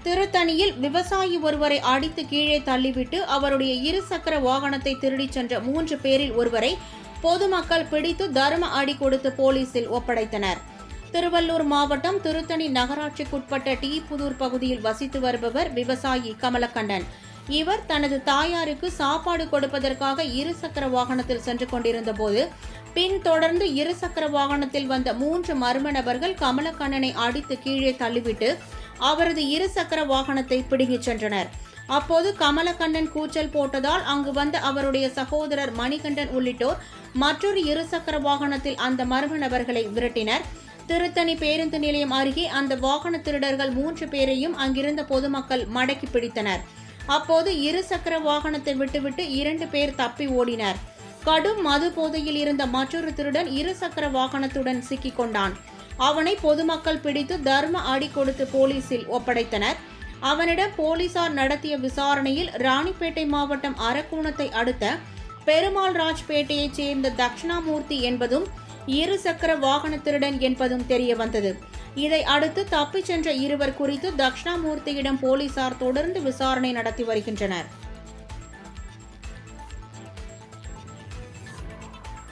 திருத்தணியில் விவசாயி ஒருவரை அடித்து கீழே தள்ளிவிட்டு அவருடைய இருசக்கர வாகனத்தை திருடிச் சென்ற 3 பேரில் ஒருவரை பொதுமக்கள் பிடித்து தர்ம அடி கொடுத்து போலீசில் ஒப்படைத்தனர். திருவள்ளூர் மாவட்டம் திருத்தணி நகராட்சிக்குட்பட்ட டி புதூர் பகுதியில் வசித்து வருபவர் விவசாயி கமலக்கண்ணன். இவர் தனது தாயாருக்கு சாப்பாடு கொடுப்பதற்காக இருசக்கர வாகனத்தில் சென்று கொண்டிருந்த போது பின்தொடர்ந்து இருசக்கர வாகனத்தில் வந்த 3 மர்ம நபர்கள் கமலக்கண்ணனை அடித்து கீழே தள்ளிவிட்டு அவரது இருசக்கர வாகனத்தை பிடுங்கிச் சென்றனர். அப்போது கமலக்கண்ணன் கூச்சல் போட்டதால் அங்கு வந்த அவருடைய சகோதரர் மணிகண்டன் உள்ளிட்டோர் மற்றொரு இருசக்கர வாகனத்தில் அந்த மர்ம நபர்களை விரட்டினர். திருத்தணி பேருந்து நிலையம் அருகே அந்த வாகன திருடர்கள் 3 பேரையும் அங்கிருந்த பொதுமக்கள் மடக்கி பிடித்தனர். அப்போது இருசக்கர வாகனத்தை விட்டுவிட்டு 2 பேர் தப்பி ஓடினர். கடும் மது போதையில் இருந்த மற்றொரு திருடன் இருசக்கர வாகனத்துடன் சிக்கிக் கொண்டான். அவனை பொதுமக்கள் பிடித்து தர்ம அடி கொடுத்து போலீசில் ஒப்படைத்தனர். அவனிடம் போலீசார் நடத்திய விசாரணையில் ராணிப்பேட்டை மாவட்டம் அரக்கோணத்தை அடுத்த பெருமாள் ராஜ்பேட்டையைச் சேர்ந்த தட்சிணாமூர்த்தி என்பதும் இருசக்கர வாகன திருடன் என்பதும் தெரியவந்தது. இதை அடுத்து தப்பிச் சென்ற இருவர் குறித்து தட்சிணாமூர்த்தியிடம் போலீசார் தொடர்ந்து விசாரணை நடத்தி வருகின்றனர்.